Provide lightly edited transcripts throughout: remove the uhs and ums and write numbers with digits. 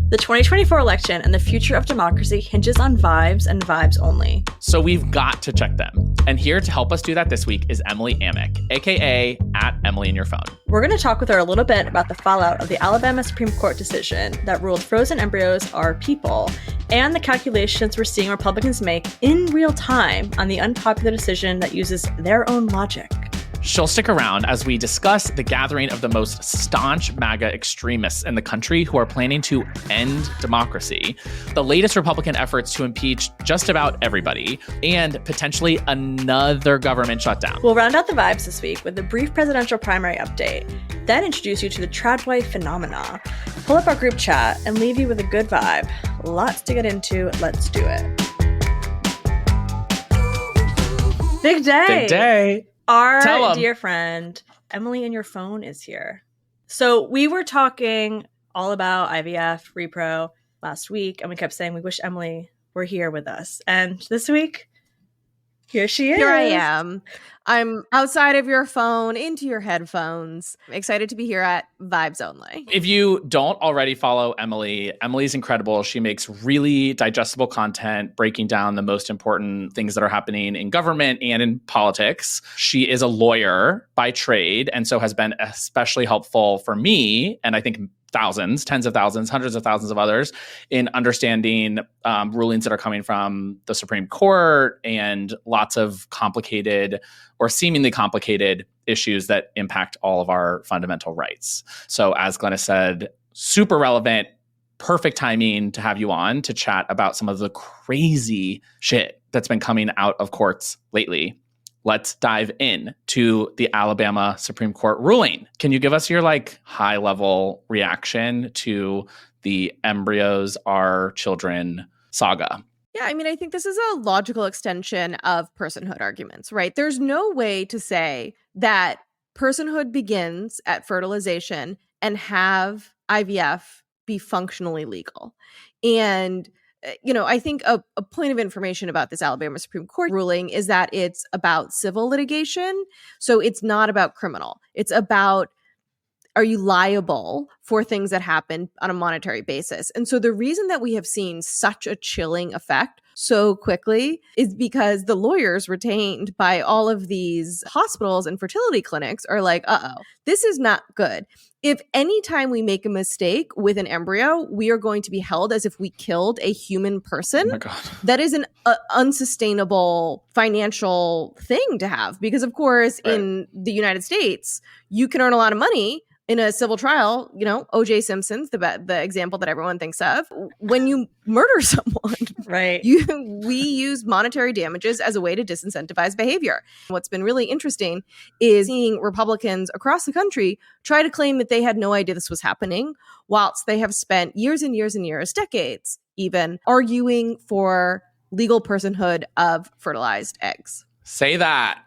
The 2024 election and the future of democracy hinges on vibes and vibes only. So we've got to check them. And here to help us do that this week is Emily Amick, aka @EmilyInYourPhone. We're going to talk with her a little bit about the fallout of the Alabama Supreme Court decision that ruled frozen embryos are people, and the calculations we're seeing Republicans make in real time on the unpopular decision that uses their own logic. She'll stick around as we discuss the gathering of the most staunch MAGA extremists in the country who are planning to end democracy, the latest Republican efforts to impeach just about everybody, and potentially another government shutdown. We'll round out the vibes this week with a brief presidential primary update, then introduce you to the trad wife phenomena, pull up our group chat, and leave you with a good vibe. Lots to get into. Let's do it. Big day. Big day. Our dear friend, Emily and Your Phone, is here. So we were talking all about IVF, repro last week, and we kept saying we wish Emily were here with us. And this week, here she is. Here I am. I'm outside of your phone, into your headphones. I'm excited to be here at Vibes Only. If you don't already follow Emily, Emily's incredible. She makes really digestible content, breaking down the most important things that are happening in government and in politics. She is a lawyer by trade, and so has been especially helpful for me, and I think thousands, tens of thousands, hundreds of thousands of others in understanding rulings that are coming from the Supreme Court and lots of complicated or seemingly complicated issues that impact all of our fundamental rights. So as Glennis said, super relevant, perfect timing to have you on to chat about some of the crazy shit that's been coming out of courts lately. Let's dive in to the Alabama Supreme Court ruling. Can you give us your high-level reaction to the embryos are children saga? Yeah, I mean, I think this is a logical extension of personhood arguments, right? There's no way to say that personhood begins at fertilization and have IVF be functionally legal. And I think a point of information about this Alabama Supreme Court ruling is that it's about civil litigation. So it's not about criminal. It's about, are you liable for things that happen on a monetary basis? And so the reason that we have seen such a chilling effect so quickly is because the lawyers retained by all of these hospitals and fertility clinics are like, this is not good. If any time we make a mistake with an embryo, we are going to be held as if we killed a human person. Oh my God. That is an unsustainable financial thing to have. Because, of course, Right. in the United States, you can earn a lot of money in a civil trial. O.J. Simpson's the example that everyone thinks of. When you murder someone, Right. we use monetary damages as a way to disincentivize behavior. What's been really interesting is seeing Republicans across the country try to claim that they had no idea this was happening, whilst they have spent years and years and years, decades even, arguing for legal personhood of fertilized eggs. Say that.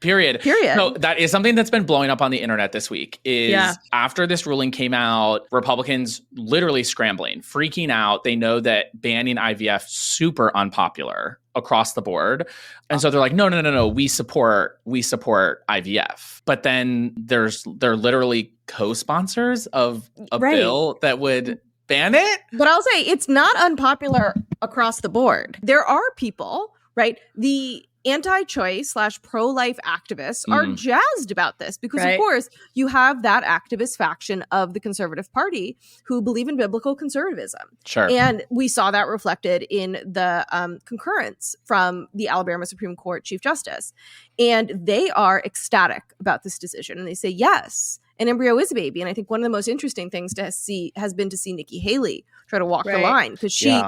Period. So that is something that's been blowing up on the internet this week is after this ruling came out, Republicans literally scrambling, freaking out. They know that banning IVF super unpopular across the board. And so they're like, no, we support IVF. But then they're literally co-sponsors of a bill that would ban it. But I'll say it's not unpopular across the board. There are people, right? The anti-choice / pro-life activists are jazzed about this because, of course, you have that activist faction of the Conservative Party who believe in biblical conservatism. Sure. And we saw that reflected in the concurrence from the Alabama Supreme Court Chief Justice. And they are ecstatic about this decision. And they say, yes, an embryo is a baby. And I think one of the most interesting things to see has been to see Nikki Haley try to walk the line because she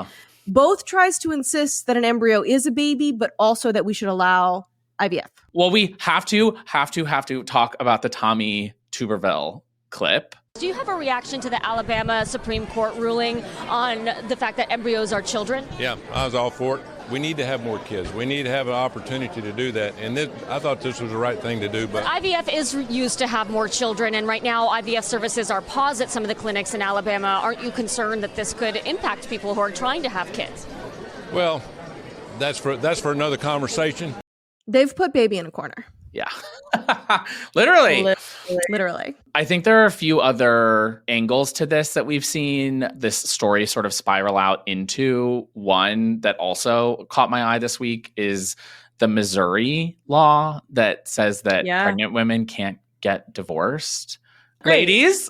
both tries to insist that an embryo is a baby, but also that we should allow IVF. Well, we have to talk about the Tommy Tuberville clip. Do you have a reaction to the Alabama Supreme Court ruling on the fact that embryos are children? Yeah, I was all for it. We need to have more kids. We need to have an opportunity to do that. And I thought this was the right thing to do. But IVF is used to have more children, and right now IVF services are paused at some of the clinics in Alabama. Aren't you concerned that this could impact people who are trying to have kids? Well, that's for another conversation. They've put baby in a corner. Yeah. Literally. Literally. I think there are a few other angles to this that we've seen this story sort of spiral out into. One that also caught my eye this week is the Missouri law that says that pregnant women can't get divorced. Great. Ladies,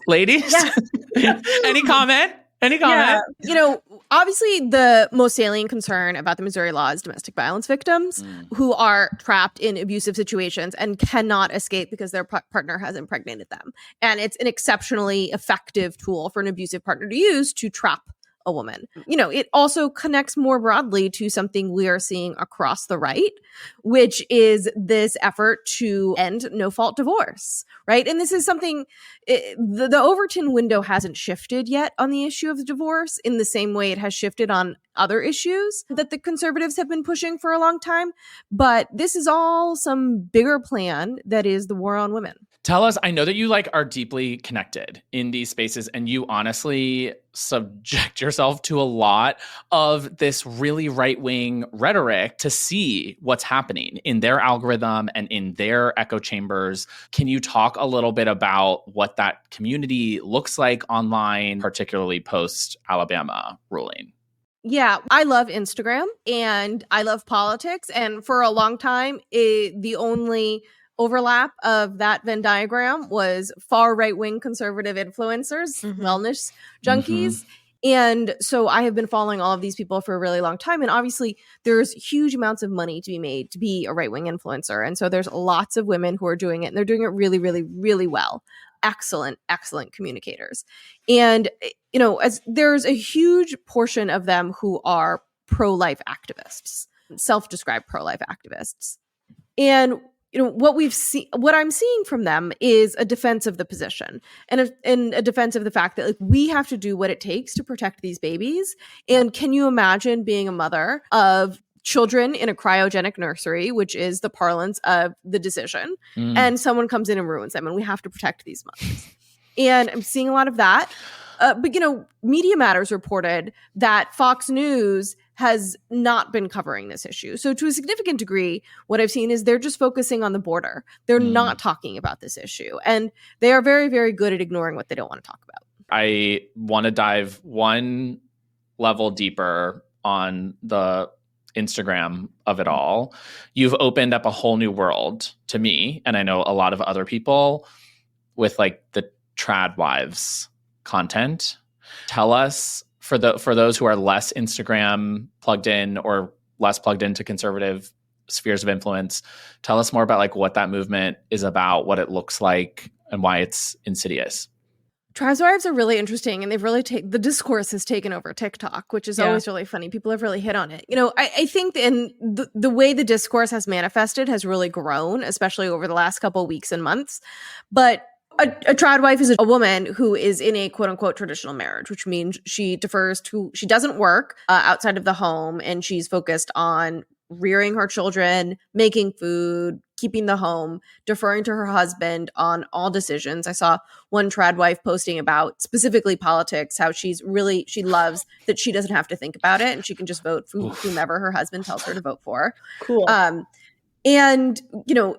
Yeah. Any comment? Yeah. You know, obviously the most salient concern about the Missouri law is domestic violence victims who are trapped in abusive situations and cannot escape because their partner has impregnated them. And it's an exceptionally effective tool for an abusive partner to use to trap a woman. You know, it also connects more broadly to something we are seeing across the right, which is this effort to end no-fault divorce, right? And this is something, the Overton window hasn't shifted yet on the issue of divorce in the same way it has shifted on other issues that the conservatives have been pushing for a long time. But this is all some bigger plan that is the war on women. Tell us, I know that you are deeply connected in these spaces and you honestly subject yourself to a lot of this really right-wing rhetoric to see what's happening in their algorithm and in their echo chambers. Can you talk a little bit about what that community looks like online, particularly post-Alabama ruling? Yeah, I love Instagram and I love politics. And for a long time, the only overlap of that Venn diagram was far right-wing conservative influencers, wellness junkies. And so I have been following all of these people for a really long time. And obviously there's huge amounts of money to be made to be a right-wing influencer. And so there's lots of women who are doing it and they're doing it really, really, really well. Excellent communicators. And, you know, as there's a huge portion of them who are pro-life activists, self-described pro-life activists. And you know, what I'm seeing from them is a defense of the position and a defense of the fact that we have to do what it takes to protect these babies. And can you imagine being a mother of children in a cryogenic nursery, which is the parlance of the decision, and someone comes in and ruins them, and we have to protect these mothers. And I'm seeing a lot of that. But, you know, Media Matters reported that Fox News has not been covering this issue. So to a significant degree, what I've seen is they're just focusing on the border. They're not talking about this issue. And they are very, very good at ignoring what they don't want to talk about. I want to dive one level deeper on the Instagram of it all. You've opened up a whole new world to me, and I know a lot of other people, with the trad wives content. Tell us, for those who are less Instagram plugged in or less plugged into conservative spheres of influence, tell us more about what that movement is about, what it looks like, and why it's insidious. Trans wives are really interesting, and they've really the discourse has taken over TikTok, which is always really funny. People have really hit on it. You know, I think in the way the discourse has manifested has really grown, especially over the last couple of weeks and months. But a trad wife is a woman who is in a quote unquote traditional marriage, which means she doesn't work outside of the home, and she's focused on rearing her children, making food, keeping the home, deferring to her husband on all decisions. I saw one trad wife posting about specifically politics, how she loves that she doesn't have to think about it and she can just vote for whomever her husband tells her to vote for. Cool. And, you know,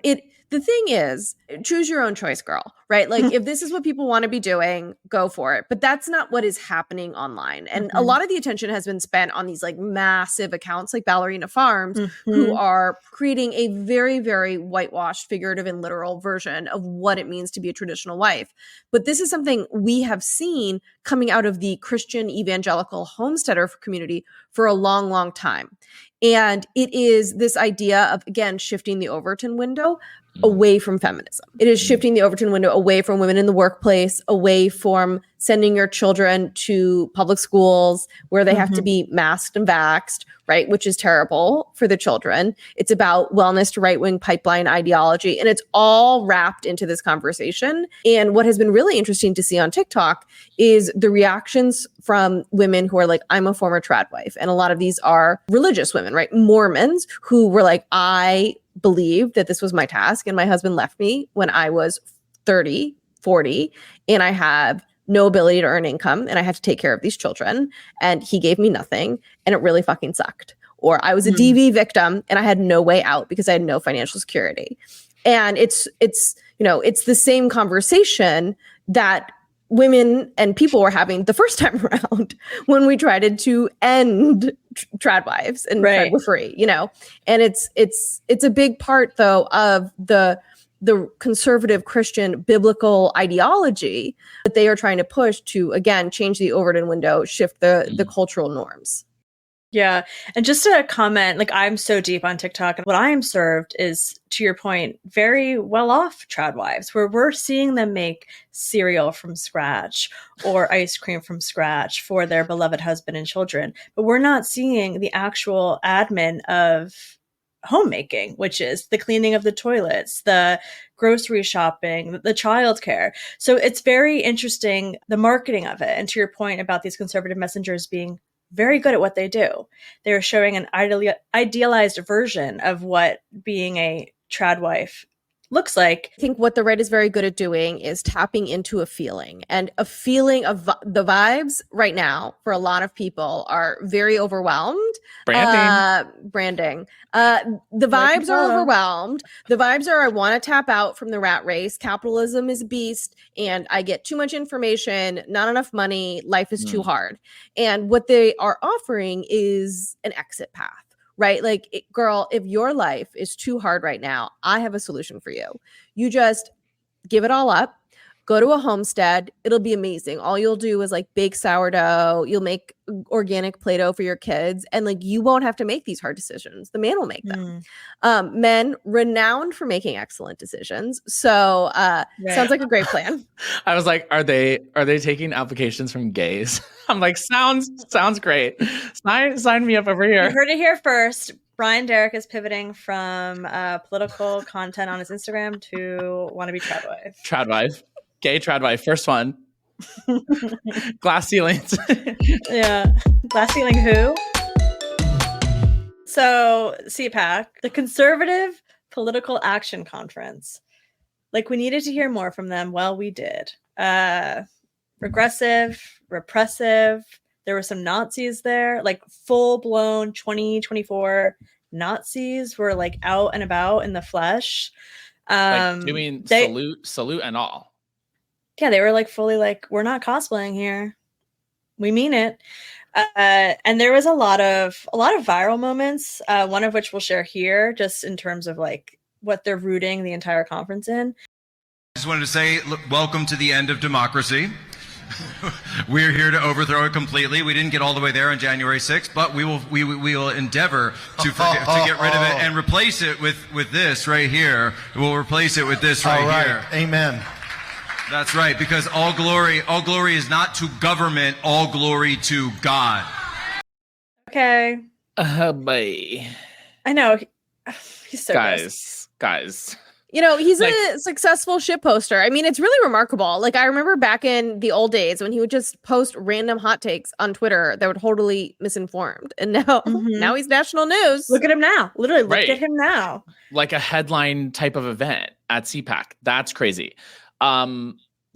the thing is, choose your own choice, girl, right? If this is what people want to be doing, go for it. But that's not what is happening online. And a lot of the attention has been spent on these massive accounts like Ballerina Farms, who are creating a very, very whitewashed, figurative and literal version of what it means to be a traditional wife. But this is something we have seen coming out of the Christian evangelical homesteader community for a long, long time. And it is this idea of, again, shifting the Overton window away from feminism. It is shifting the Overton window away from women in the workplace, away from sending your children to public schools where they have to be masked and vaxxed, right? Which is terrible for the children. It's about wellness to right-wing pipeline ideology. And it's all wrapped into this conversation. And what has been really interesting to see on TikTok is the reactions from women who are like, I'm a former trad wife. And a lot of these are religious women, right? Mormons who were like, I believed that this was my task. And my husband left me when I was 30, 40, and I have no ability to earn income, and I had to take care of these children, and he gave me nothing, and it really fucking sucked. Or I was a DV victim, and I had no way out because I had no financial security. And it's the same conversation that women and people were having the first time around when we tried to end trad wives and midwifery, and it's a big part though of the conservative Christian biblical ideology that they are trying to push to, again, change the Overton window, shift the cultural norms. Yeah. And just a comment, like I'm so deep on TikTok, and what I am served is, to your point, very well off trad wives, where we're seeing them make cereal from scratch or ice cream from scratch for their beloved husband and children. But we're not seeing the actual admin of homemaking, which is the cleaning of the toilets, the grocery shopping, the childcare. So it's very interesting, the marketing of it. And to your point about these conservative messengers being very good at what they do. They're showing an idealized version of what being a trad wife looks like. I think what the right is very good at doing is tapping into a feeling, and a feeling of the vibes right now for a lot of people are very overwhelmed. Branding. The vibes are overwhelmed. The vibes are, I want to tap out from the rat race. Capitalism is a beast and I get too much information, not enough money. Life is too hard. And what they are offering is an exit path. Right? Like, girl, if your life is too hard right now, I have a solution for you. You just give it all up, go to a homestead. It'll be amazing. All you'll do is like bake sourdough. You'll make organic Play-Doh for your kids. And like, you won't have to make these hard decisions. The man will make them. Men renowned for making excellent decisions. So sounds like a great plan. I was like, are they taking applications from gays? I'm like, sounds great. Sign me up over here. You heard it here first. Brian Derrick is pivoting from political content on his Instagram to wannabe trad wife. Trad wife. Gay trad wife. First one. Glass ceilings. Yeah. Glass ceiling who? So CPAC, the Conservative Political Action Conference. Like, we needed to hear more from them. Well, we did. Regressive, repressive. There were some Nazis there, like full-blown 2024 Nazis were like out and about in the flesh. Like doing salute and all. Yeah, they were like fully like, we're not cosplaying here. We mean it. And there was a lot of viral moments, one of which we'll share here, just in terms of like what they're rooting the entire conference in. I just wanted to say, look, welcome to the end of democracy. We're here to overthrow it completely. We didn't get all the way there on January 6th, but we will endeavor to get rid of it and replace it with this right here. We'll replace it with this right here. Amen. That's right, because all glory is not to government, all glory to God. Okay. Boy. I know. He's so guys. You know, he's a successful shitposter. I mean, it's really remarkable. Like, I remember back in the old days when he would just post random hot takes on Twitter that were totally misinformed. And now he's national news. Look at him now. Literally, look at him now. Like a headline type of event at CPAC. That's crazy. That's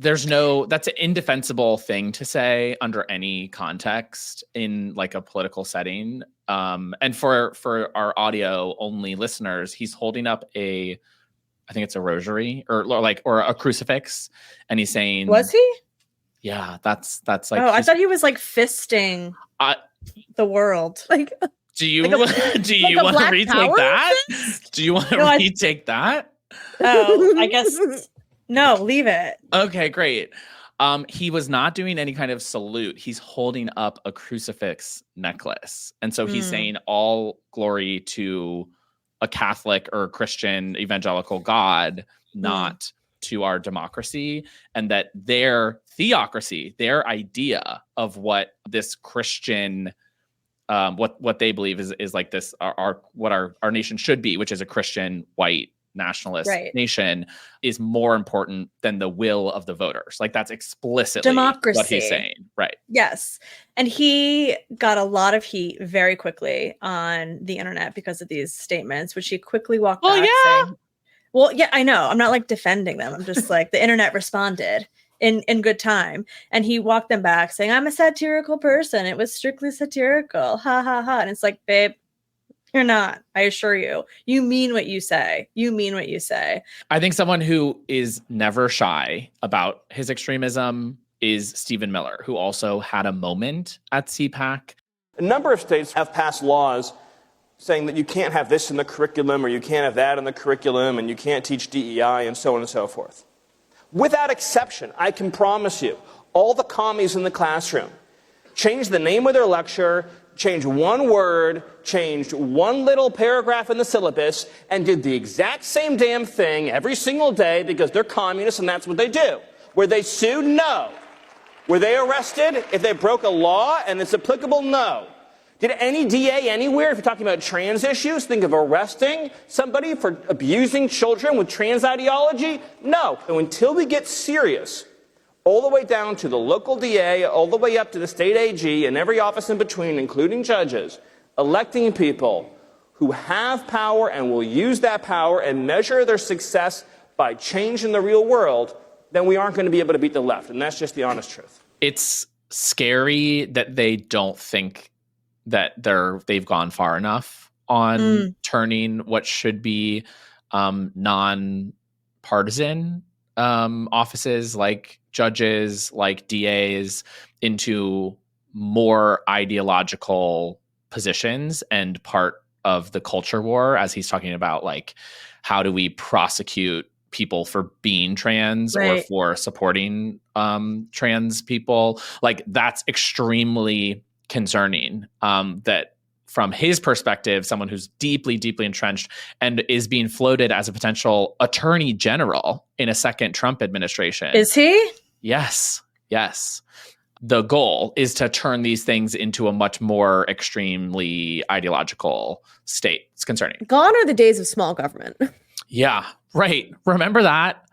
an indefensible thing to say under any context in like a political setting. And for our audio only listeners, he's holding up I think it's a rosary or a crucifix, and he's saying, "Was he?" Yeah, that's like. Oh, I thought he was like fisting the world. Like, do you want to retake that? Do you want to retake that? Oh, I guess no. Leave it. Okay, great. He was not doing any kind of salute. He's holding up a crucifix necklace, and so he's saying all glory to a Catholic or Christian evangelical God, not to our democracy, and that their theocracy, their idea of what this Christian, what they believe is like this, what our nation should be, which is a Christian white nationalist nation, is more important than the will of the voters. Like, that's explicitly democracy. What he's saying. Right. Yes. And he got a lot of heat very quickly on the internet because of these statements, which he quickly walked back saying, well, yeah, I know. I'm not like defending them. I'm just like, the internet responded in good time. And he walked them back saying, I'm a satirical person. It was strictly satirical. Ha ha ha. And it's like, babe, You're not. I assure you. You mean what you say. You mean what you say. I think someone who is never shy about his extremism is Stephen Miller, who also had a moment at CPAC. A number of states have passed laws saying that you can't have this in the curriculum or you can't have that in the curriculum and you can't teach DEI and so on and so forth. Without exception, I can promise you, all the commies in the classroom changed the name of their lecture, changed one word, changed one little paragraph in the syllabus, and did the exact same damn thing every single day because they're communists and that's what they do. Were they sued? No. Were they arrested if they broke a law and it's applicable? No. Did any DA anywhere, if you're talking about trans issues, think of arresting somebody for abusing children with trans ideology? No. So until we get serious, all the way down to the local DA, all the way up to the state AG, and every office in between, including judges, electing people who have power and will use that power and measure their success by change in the real world, then we aren't going to be able to beat the left. And that's just the honest truth. It's scary that they don't think that they've gone far enough on turning what should be non-partisan offices like judges, like DAs, into more ideological positions and part of the culture war, as he's talking about, like, how do we prosecute people for being trans or for supporting trans people? Like, that's extremely concerning, that from his perspective, someone who's deeply, deeply entrenched and is being floated as a potential attorney general in a second Trump administration. Is he? Yes. The goal is to turn these things into a much more extremely ideological state. It's concerning. Gone are the days of small government. Yeah, right. Remember that?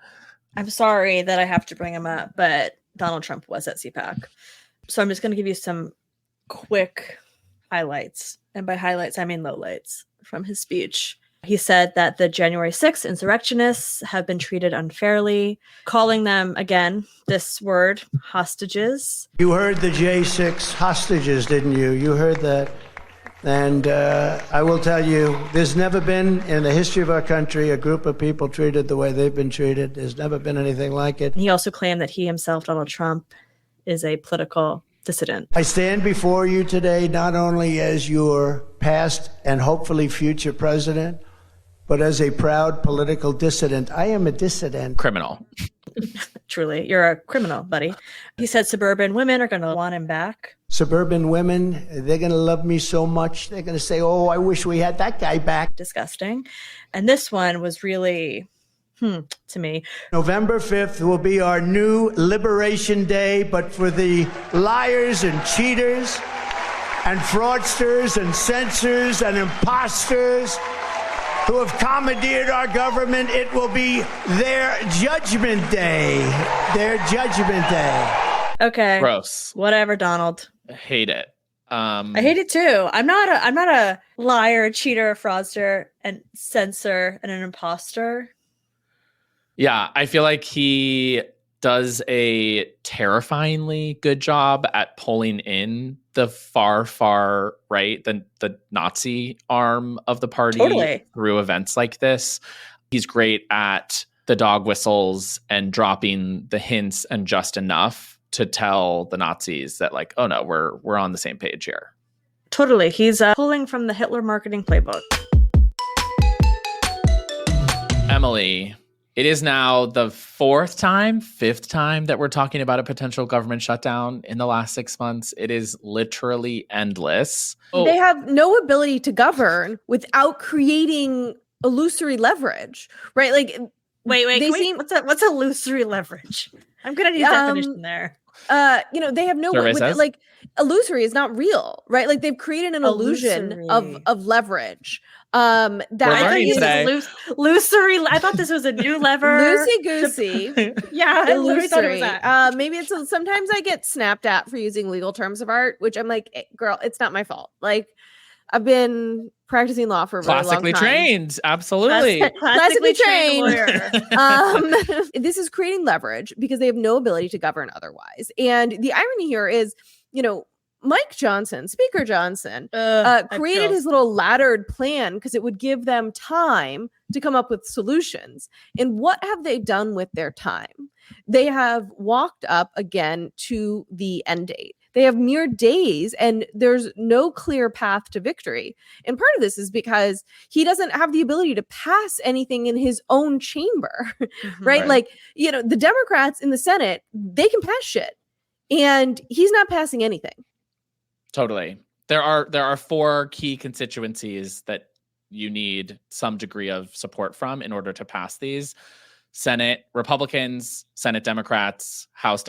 I'm sorry that I have to bring him up, but Donald Trump was at CPAC. So I'm just going to give you some quick highlights. And by highlights, I mean lowlights from his speech. He said that the January 6th insurrectionists have been treated unfairly, calling them, again, this word, hostages. You heard the J6 hostages, didn't you? You heard that. And I will tell you, there's never been in the history of our country a group of people treated the way they've been treated. There's never been anything like it. He also claimed that he himself, Donald Trump, is a political dissident. I stand before you today not only as your past and hopefully future president, but as a proud political dissident. I am a dissident. Criminal. Truly, you're a criminal, buddy. He said suburban women are going to want him back. Suburban women, they're going to love me so much. They're going to say, oh, I wish we had that guy back. Disgusting. And this one was really, to me. November 5th will be our new Liberation Day, but for the liars and cheaters and fraudsters and censors and imposters who have commandeered our government, it will be their judgment day. Their judgment day. Okay. Gross. Whatever, Donald. I hate it. I hate it too. I'm not a liar, a cheater, a fraudster, and censor, and an imposter. Yeah, I feel like he does a terrifyingly good job at pulling in the far, far right, the Nazi arm of the party through events like this. He's great at the dog whistles and dropping the hints and just enough to tell the Nazis that, like, oh no, we're on the same page here. Totally. He's pulling from the Hitler marketing playbook. Emily, it is now the fifth time that we're talking about a potential government shutdown in the last 6 months. It is literally endless. They have no ability to govern without creating illusory leverage, right? Like, wait. What's illusory leverage? I'm gonna need a definition there. They have no way. Like, illusory is not real, right? Like, they've created an illusion of leverage. We're learning today. Illusory. I thought this was a new lever. Loosey goosey. Yeah, I literally thought it was that. Maybe it's sometimes I get snapped at for using legal terms of art, which I'm like, hey, girl, it's not my fault. Like, I've been practicing law for a very long time. Classically trained, absolutely. Classically trained lawyer. This is creating leverage because they have no ability to govern otherwise. And the irony here is, Mike Johnson, Speaker Johnson, created his little laddered plan because it would give them time to come up with solutions. And what have they done with their time? They have walked up again to the end date. They have mere days and there's no clear path to victory. And part of this is because he doesn't have the ability to pass anything in his own chamber, right? Like, you know, the Democrats in the Senate, they can pass shit and he's not passing anything. Totally. There are 4 key constituencies that you need some degree of support from in order to pass these. Senate Republicans, Senate Democrats, House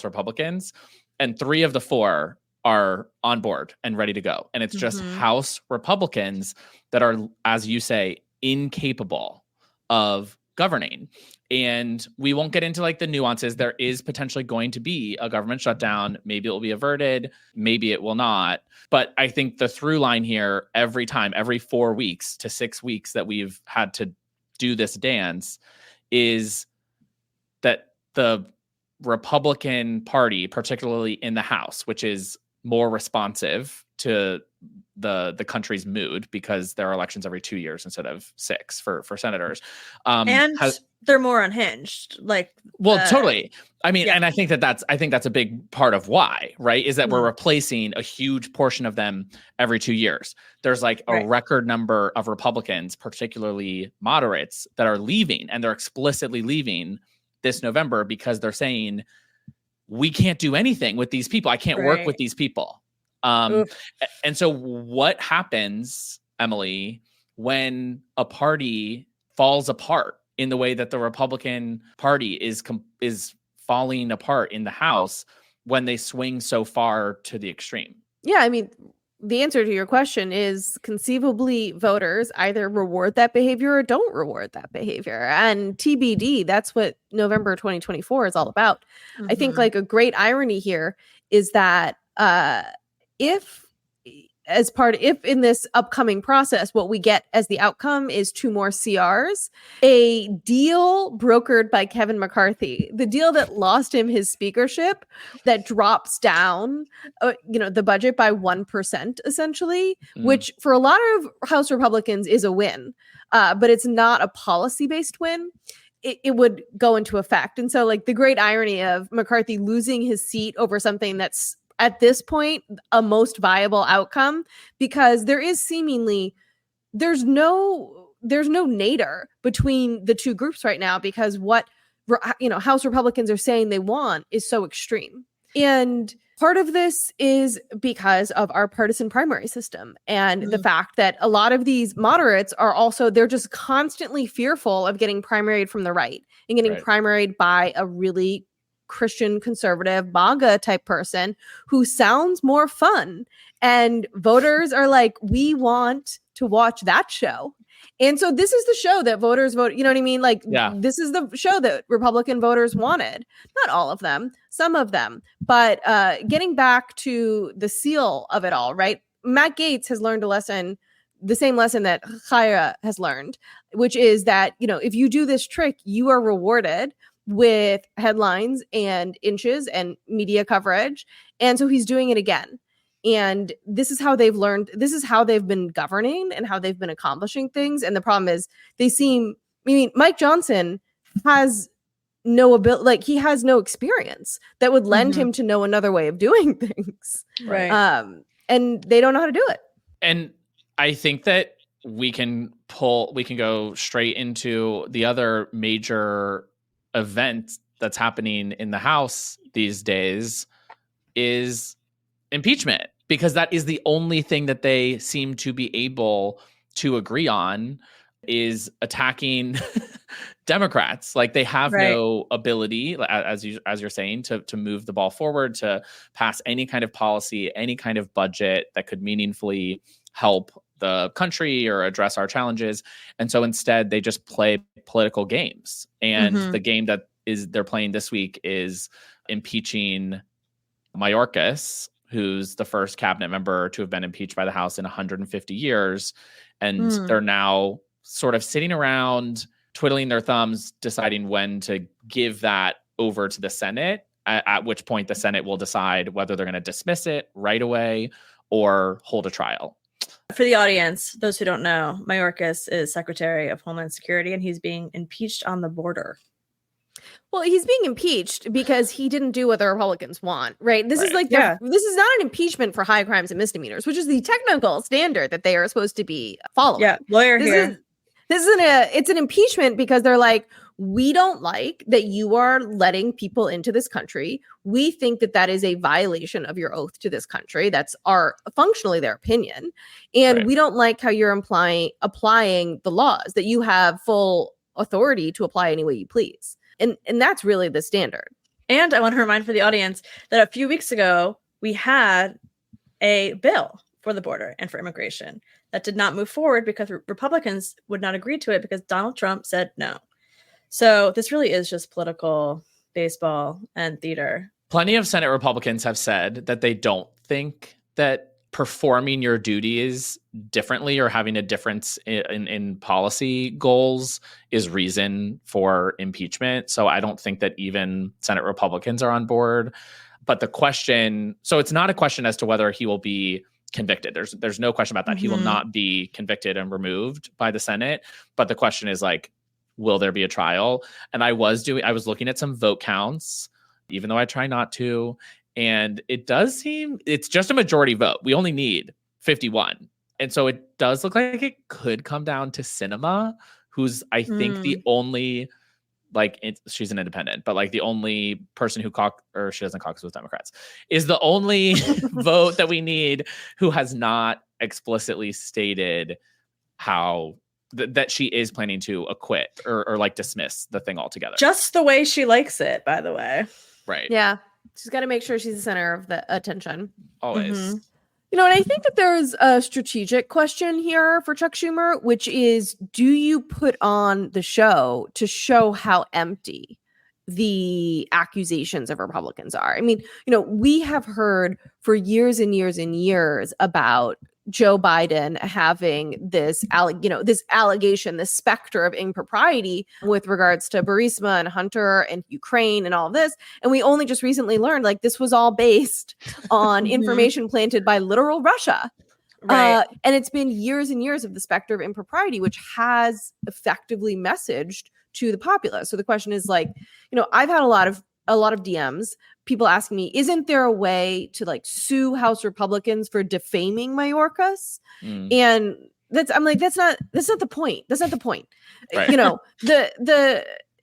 Republicans. And 3 of the 4 are on board and ready to go. And it's just House Republicans that are, as you say, incapable of governing. And we won't get into like the nuances. There is potentially going to be a government shutdown. Maybe it will be averted. Maybe it will not. But I think the through line here, every 4 weeks to 6 weeks that we've had to do this dance, is that the Republican Party, particularly in the House, which is more responsive to the country's mood because there are elections every 2 years instead of 6 for senators, and they're more unhinged. Like, totally. I mean, and I think that's a big part of why, right? Is that we're replacing a huge portion of them every 2 years. There's like a record number of Republicans, particularly moderates, that are leaving, and they're explicitly leaving this November because they're saying, we can't do anything with these people. I can't work with these people. And so what happens, Emily, when a party falls apart in the way that the Republican Party is falling apart in the House when they swing so far to the extreme? Yeah, I mean, the answer to your question is conceivably voters either reward that behavior or don't reward that behavior. And TBD, that's what November 2024 is all about. I think like a great irony here is that if in this upcoming process, what we get as the outcome is 2 more CRs, a deal brokered by Kevin McCarthy, the deal that lost him his speakership, that drops down, the budget by 1%, essentially, which for a lot of House Republicans is a win, but it's not a policy-based win. It would go into effect. And so like the great irony of McCarthy losing his seat over something that's at this point a most viable outcome, because there's no nadir between the 2 groups right now, because what House Republicans are saying they want is so extreme. And part of this is because of our partisan primary system and the fact that a lot of these moderates are also, they're just constantly fearful of getting primaried from the right and getting primaried by a really Christian conservative MAGA type person who sounds more fun, and voters are like, we want to watch that show. And so this is the show that voters vote. You know what I mean? Like, this is the show that Republican voters wanted. Not all of them, some of them. But getting back to the seal of it all, right? Matt Gaetz has learned a lesson, the same lesson that Chaya has learned, which is that, if you do this trick, you are rewarded with headlines and inches and media coverage. And so he's doing it again. And this is how they've learned. This is how they've been governing and how they've been accomplishing things. And the problem is Mike Johnson has no ability, like he has no experience that would lend him to know another way of doing things. Right. And they don't know how to do it. And I think that we can go straight into the other major event that's happening in the House these days is impeachment, because that is the only thing that they seem to be able to agree on, is attacking Democrats. Like they have no ability, as you're saying, to move the ball forward, to pass any kind of policy, any kind of budget that could meaningfully help the country or address our challenges. And so instead they just play political games. And the game that they're playing this week is impeaching Mayorkas, who's the first cabinet member to have been impeached by the House in 150 years. And they're now sort of sitting around twiddling their thumbs, deciding when to give that over to the Senate at which point the Senate will decide whether they're going to dismiss it right away or hold a trial. For the audience, those who don't know, Mayorkas is Secretary of Homeland Security, and he's being impeached on the border. Well, he's being impeached because he didn't do what the Republicans want, right? This is like, this is not an impeachment for high crimes and misdemeanors, which is the technical standard that they are supposed to be following. Yeah, lawyer here. It's an impeachment because they're like, we don't like that you are letting people into this country. We think that that is a violation of your oath to this country. That's functionally their opinion. And we don't like how you're applying the laws, that you have full authority to apply any way you please. And that's really the standard. And I want to remind for the audience that a few weeks ago, we had a bill for the border and for immigration that did not move forward because Republicans would not agree to it because Donald Trump said no. So this really is just political baseball and theater. Plenty of Senate Republicans have said that they don't think that performing your duties differently or having a difference in policy goals is reason for impeachment. So I don't think that even Senate Republicans are on board. But the question, so it's not a question as to whether he will be convicted. There's no question about that. He will not be convicted and removed by the Senate. But the question is like, will there be a trial? And I was looking at some vote counts, even though I try not to. And it does seem it's just a majority vote. We only need 51. And so it does look like it could come down to Sinema, who's, I think, the only, she's an independent, but the only person who she doesn't caucus with Democrats, is the only vote that we need who has not explicitly stated how that she is planning to acquit or dismiss the thing altogether. Just the way she likes it, by the way. Right. Yeah. She's got to make sure she's the center of the attention. Always. And I think that there's a strategic question here for Chuck Schumer, which is, do you put on the show to show how empty the accusations of Republicans are? I mean, we have heard for years and years and years about Joe Biden having this allegation, this specter of impropriety with regards to Burisma and Hunter and Ukraine and all of this. And we only just recently learned this was all based on information planted by literal Russia. Right. And it's been years and years of the specter of impropriety, which has effectively messaged to the populace. So the question is I've had a lot of DMs, people asking me, isn't there a way to sue House Republicans for defaming Mayorkas? And that's not the point. That's not the point. Right.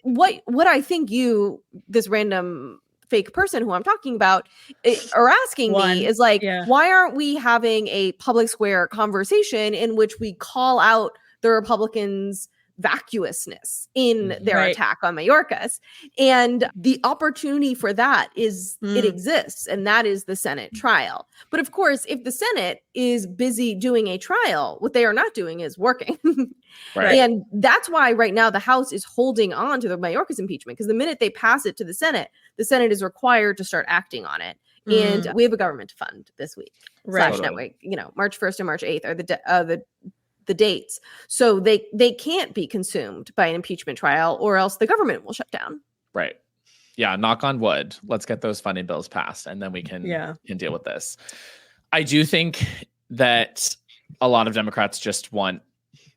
What I think this random fake person who I'm talking about are asking me is why aren't we having a public square conversation in which we call out the Republicans' vacuousness in their attack on Mayorkas? And the opportunity for that is it exists, and that is the Senate trial. But of course, if the Senate is busy doing a trial, what they are not doing is working. Right. And that's why right now the House is holding on to the Mayorkas impeachment, because the minute they pass it to the Senate is required to start acting on it. And we have a government to fund this week. Right. Network, March 1st and March 8th are the dates. So they can't be consumed by an impeachment trial, or else the government will shut down. Right. Yeah. Knock on wood. Let's get those funding bills passed, and then we can deal with this. I do think that a lot of Democrats just want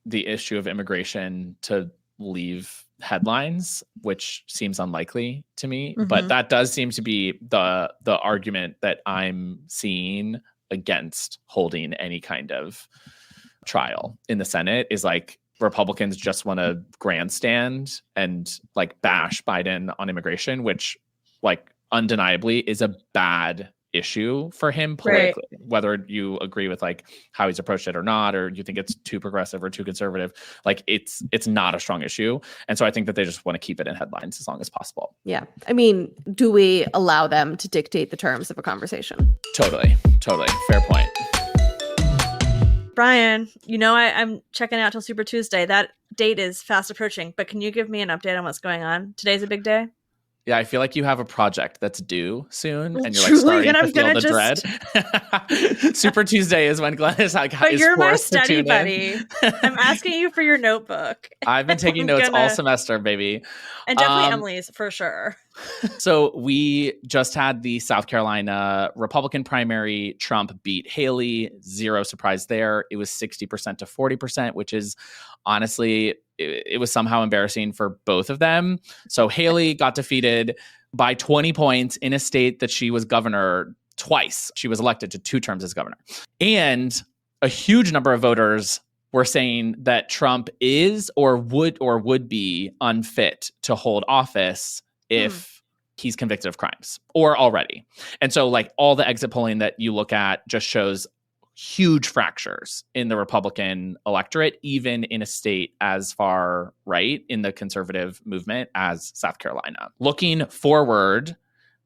the issue of immigration to leave headlines, which seems unlikely to me. But that does seem to be the argument that I'm seeing against holding any kind of trial in the Senate, is Republicans just want to grandstand and bash Biden on immigration, which undeniably is a bad issue for him politically, whether you agree with how he's approached it or not, or you think it's too progressive or too conservative. It's not a strong issue. And so I think that they just want to keep it in headlines as long as possible. Yeah. I mean, do we allow them to dictate the terms of a conversation? Totally. Fair point. Brian, I'm checking out till Super Tuesday. That date is fast approaching, but can you give me an update on what's going on? Today's a big day. Yeah, I feel like you have a project that's due soon, and you're Truly, starting to feel the dread. Super Tuesday is when Glennis but is you're my forced to study tune buddy. in. I'm asking you for your notebook. I've been taking notes all semester, baby. And definitely Emily's, for sure. So we just had the South Carolina Republican primary. Trump beat Haley. Zero surprise there. It was 60% to 40%, which is honestly, it was somehow embarrassing for both of them. So Haley got defeated by 20 points in a state that she was governor twice. She was elected to 2 terms as governor. And a huge number of voters were saying that Trump is or would be unfit to hold office if he's convicted of crimes or already. And so like all the exit polling that you look at just shows huge fractures in the Republican electorate, even in a state as far right in the conservative movement as South Carolina. Looking forward,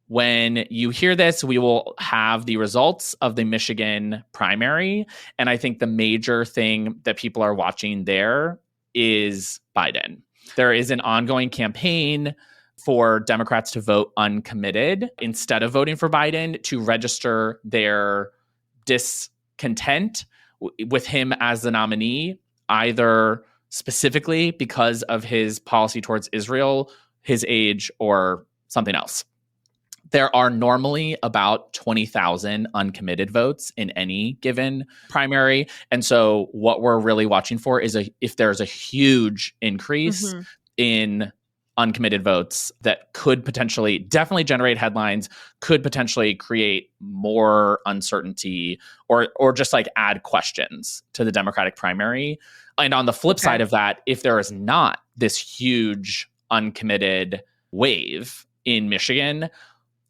when you hear this, we will have the results of the Michigan primary. And I think the major thing that people are watching there is Biden. There is an ongoing campaign for Democrats to vote uncommitted instead of voting for Biden, to register their discontent with him as the nominee, either specifically because of his policy towards Israel, his age, or something else. There are normally about 20,000 uncommitted votes in any given primary. And so what we're really watching for is if there's a huge increase in uncommitted votes that could potentially definitely generate headlines, could potentially create more uncertainty or just like add questions to the Democratic primary. And on the flip side of that, if there is not this huge uncommitted wave in Michigan,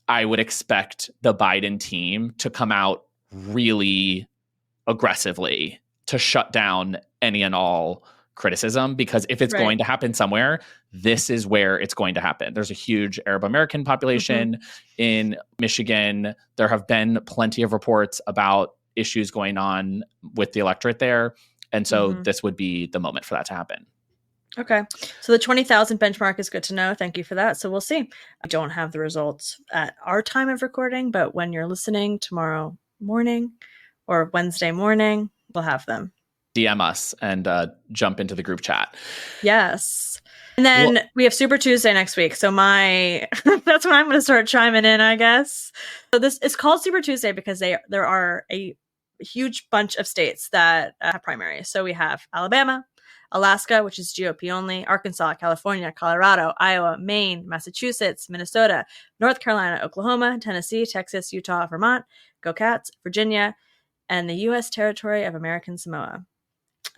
I would expect the Biden team to come out really aggressively to shut down any and all criticism, because if it's going to happen somewhere, this is where it's going to happen. There's a huge Arab American population in Michigan. There have been plenty of reports about issues going on with the electorate there. And so this would be the moment for that to happen. Okay. So the 20,000 benchmark is good to know. Thank you for that. So we'll see. I don't have the results at our time of recording, but when you're listening tomorrow morning or Wednesday morning, we'll have them. DM us and jump into the group chat. Yes. And then we have Super Tuesday next week. So that's when I'm going to start chiming in, I guess. So this is called Super Tuesday because there are a huge bunch of states that have primaries. So we have Alabama, Alaska, which is GOP only, Arkansas, California, Colorado, Iowa, Maine, Massachusetts, Minnesota, North Carolina, Oklahoma, Tennessee, Texas, Utah, Vermont, Go Cats, Virginia, and the U.S. territory of American Samoa.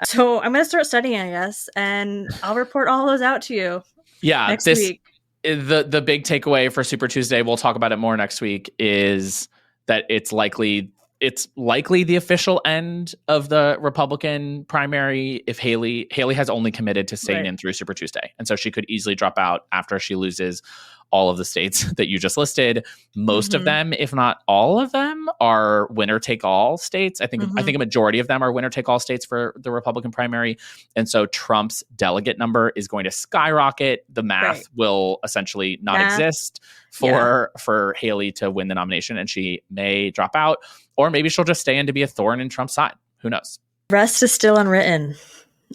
So I'm going to start studying, I guess, and I'll report all those out to you next week. The big takeaway for Super Tuesday, we'll talk about it more next week, is that it's likely the official end of the Republican primary if Haley has only committed to staying in through Super Tuesday. And so she could easily drop out after she loses all of the states that you just listed. Most of them, if not all of them, are winner take all states. I think a majority of them are winner take all states for the Republican primary. And so Trump's delegate number is going to skyrocket. The math will essentially not exist for Haley to win the nomination, and she may drop out, or maybe she'll just stay in to be a thorn in Trump's side. Who knows? Rest is still unwritten,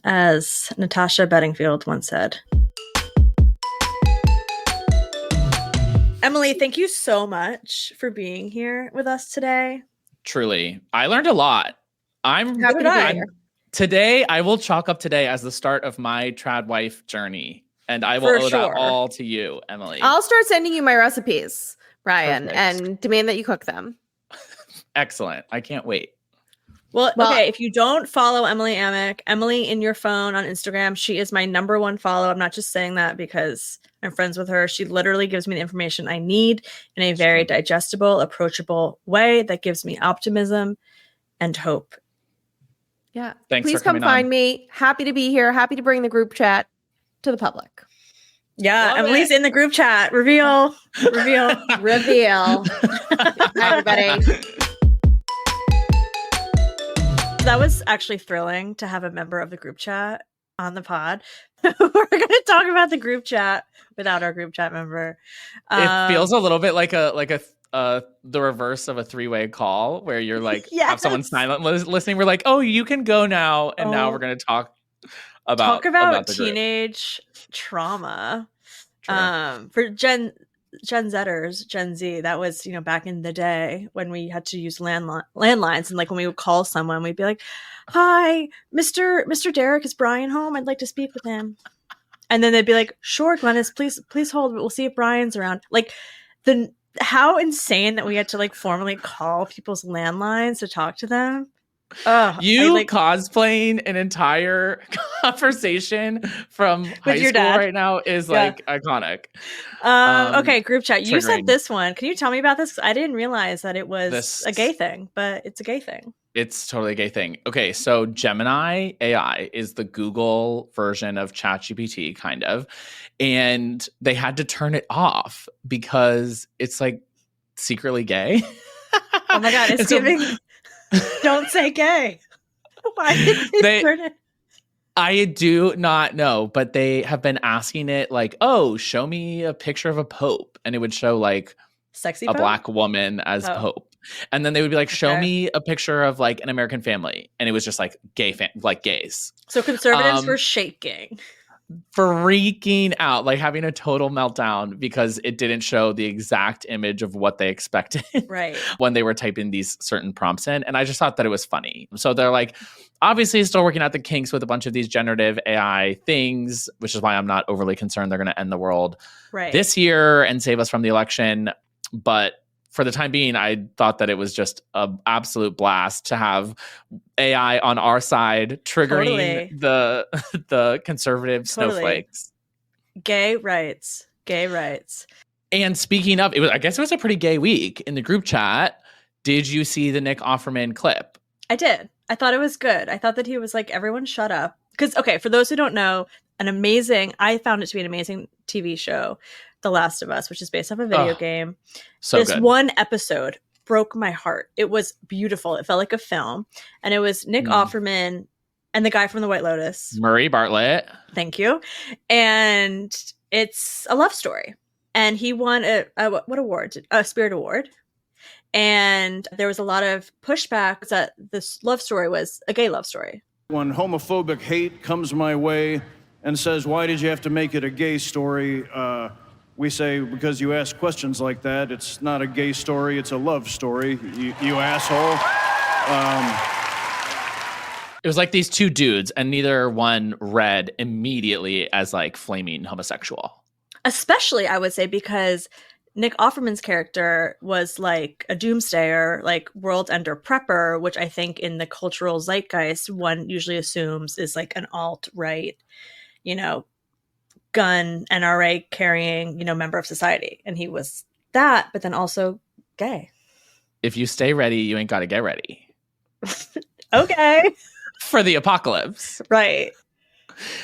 as Natasha Bedingfield once said. Emily, thank you so much for being here with us today. Truly. I learned a lot. Today, I will chalk up today as the start of my trad wife journey. And I will owe that all to you, Emily. I'll start sending you my recipes, Brian, and demand that you cook them. Excellent. I can't wait. Well, okay, if you don't follow Emily Amick, Emily in your phone on Instagram, she is my #1 follow. I'm not just saying that because I'm friends with her. She literally gives me the information I need in a very digestible, approachable way that gives me optimism and hope. Yeah. Thanks Please for coming come find on. me. Happy to be here. Happy to bring the group chat to the public. Yeah, Love Emily's it. in the group chat. Reveal. Reveal. Hi, everybody. That was actually thrilling to have a member of the group chat on the pod. We're going to talk about the group chat without our group chat member. It feels a little bit like the reverse of a 3-way call where you're like, have someone silent listening. We're like, oh, you can go now. And now we're going to talk about the teenage trauma. For Gen Gen Zers, Gen Z, that was, back in the day when we had to use landlines. And like when we would call someone, we'd be like, hi, Mr. Derrick, is Brian home? I'd like to speak with him. And then they'd be like, sure, Glennis, please hold. We'll see if Brian's around. Like how insane that we had to like formally call people's landlines to talk to them. Cosplaying an entire conversation from high school right now is like iconic. Okay, group chat. You said this one. Can you tell me about this? I didn't realize that it was a gay thing, but it's a gay thing. It's totally a gay thing. Okay, so Gemini AI is the Google version of ChatGPT, kind of. And they had to turn it off because it's like secretly gay. Oh my God, it's giving... Don't say gay. Why did they turn it? I do not know, but they have been asking it like, oh, show me a picture of a pope. And it would show like sexy a pope? Black woman as pope. And then they would be like, show me a picture of like an American family. And it was just like gays. So conservatives were shaking. Freaking out, like having a total meltdown because it didn't show the exact image of what they expected right when they were typing these certain prompts in. And I just thought that it was funny. So they're like, obviously still working out the kinks with a bunch of these generative AI things, which is why I'm not overly concerned they're going to end the world this year and save us from the election. But for the time being, I thought that it was just an absolute blast to have AI on our side triggering the conservative snowflakes. Gay rights. And speaking of, I guess it was a pretty gay week in the group chat. Did you see the Nick Offerman clip? I did. I thought it was good. I thought that he was like, everyone shut up. Because, okay, for those who don't know, I found it to be an amazing TV show, The Last of Us, which is based off a video game. So this good. One episode broke my heart. It was beautiful. It felt like a film. And it was Nick Offerman and the guy from The White Lotus. Murray Bartlett. Thank you. And it's a love story. And he won what award? A Spirit Award. And there was a lot of pushback that this love story was a gay love story. When homophobic hate comes my way and says, why did you have to make it a gay story? We say, because you ask questions like that, it's not a gay story, it's a love story, you asshole. It was like these two dudes, and neither one read immediately as like flaming homosexual. Especially, I would say, because Nick Offerman's character was like a doomsdayer, like world ender prepper, which I think in the cultural zeitgeist, one usually assumes is like an alt-right, gun NRA carrying, member of society. And he was that, but then also gay. If you stay ready, you ain't got to get ready. Okay. For the apocalypse. Right.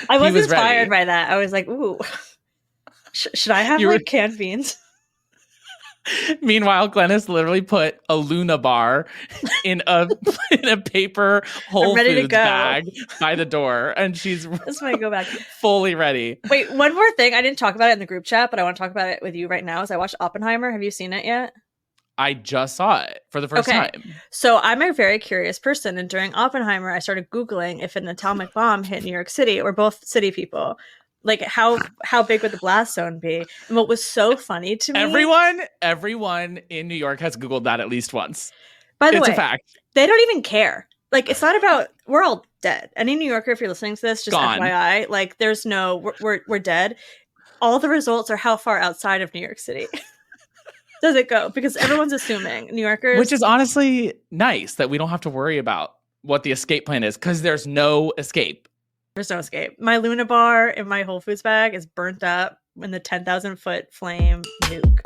I was inspired by that. I was like, ooh, should I have canned beans? Meanwhile, Glennis literally put a Luna bar in a paper Whole Foods bag by the door, and she's this might go back fully ready. Wait, one more thing. I didn't talk about it in the group chat, but I want to talk about it with you right now. As I watched Oppenheimer. Have you seen it yet? I just saw it for the first time. So I'm a very curious person, and during Oppenheimer, I started Googling if an atomic bomb hit New York City. We're both city people. Like how big would the blast zone be? And what was so funny to me, everyone in New York has Googled that at least once. By the way, it's a fact. They don't even care. Like, it's not about, we're all dead. Any New Yorker, if you're listening to this, just gone. FYI, like there's no, we're dead. All the results are how far outside of New York City does it go? Because everyone's assuming New Yorkers, which is honestly nice that we don't have to worry about what the escape plan is, because there's no escape. There's no escape. My Luna bar in my Whole Foods bag is burnt up in the 10,000 foot flame nuke.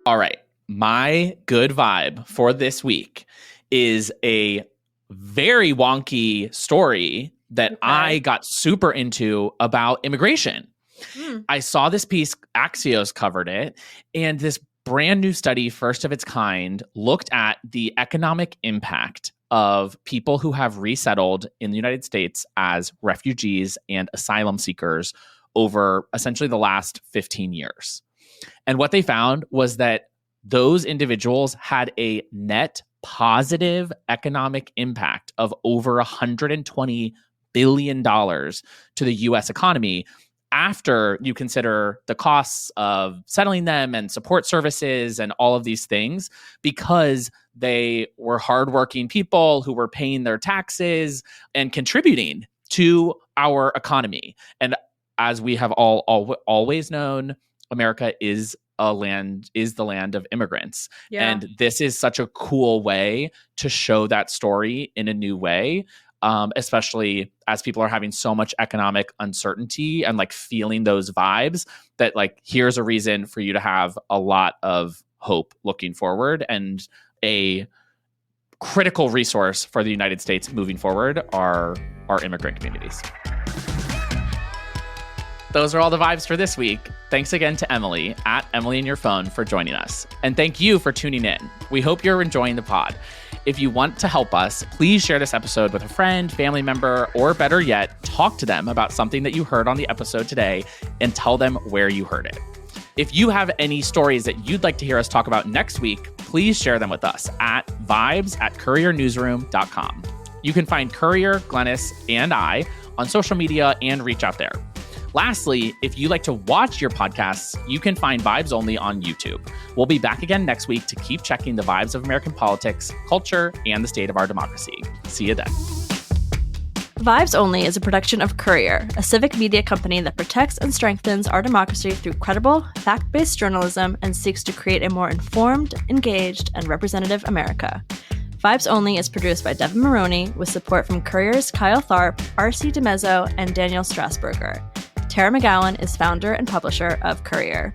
All right. My good vibe for this week is a very wonky story that I got super into about immigration. I saw this piece, Axios covered it, and this brand new study, first of its kind, looked at the economic impact of people who have resettled in the United States as refugees and asylum seekers over essentially the last 15 years. And what they found was that those individuals had a net positive economic impact of over $120 billion to the U.S. economy after you consider the costs of settling them and support services and all of these things, because they were hardworking people who were paying their taxes and contributing to our economy. And as we have always known, America is the land of immigrants. Yeah. And this is such a cool way to show that story in a new way. Especially as people are having so much economic uncertainty and like feeling those vibes, that like, here's a reason for you to have a lot of hope looking forward. And a critical resource for the United States moving forward are our immigrant communities. Those are all the vibes for this week. Thanks again to Emily at Emily and Your Phone for joining us. And thank you for tuning in. We hope you're enjoying the pod. If you want to help us, please share this episode with a friend, family member, or better yet, talk to them about something that you heard on the episode today and tell them where you heard it. If you have any stories that you'd like to hear us talk about next week, please share them with us at vibes@couriernewsroom.com. You can find Courier, Glennis, and I on social media and reach out there. Lastly, if you like to watch your podcasts, you can find Vibes Only on YouTube. We'll be back again next week to keep checking the vibes of American politics, culture, and the state of our democracy. See you then. Vibes Only is a production of Courier, a civic media company that protects and strengthens our democracy through credible, fact-based journalism and seeks to create a more informed, engaged, and representative America. Vibes Only is produced by Devin Maroney with support from Courier's Kyle Tharp, RC DeMezzo, and Daniel Strasburger. Tara McGowan is founder and publisher of Courier.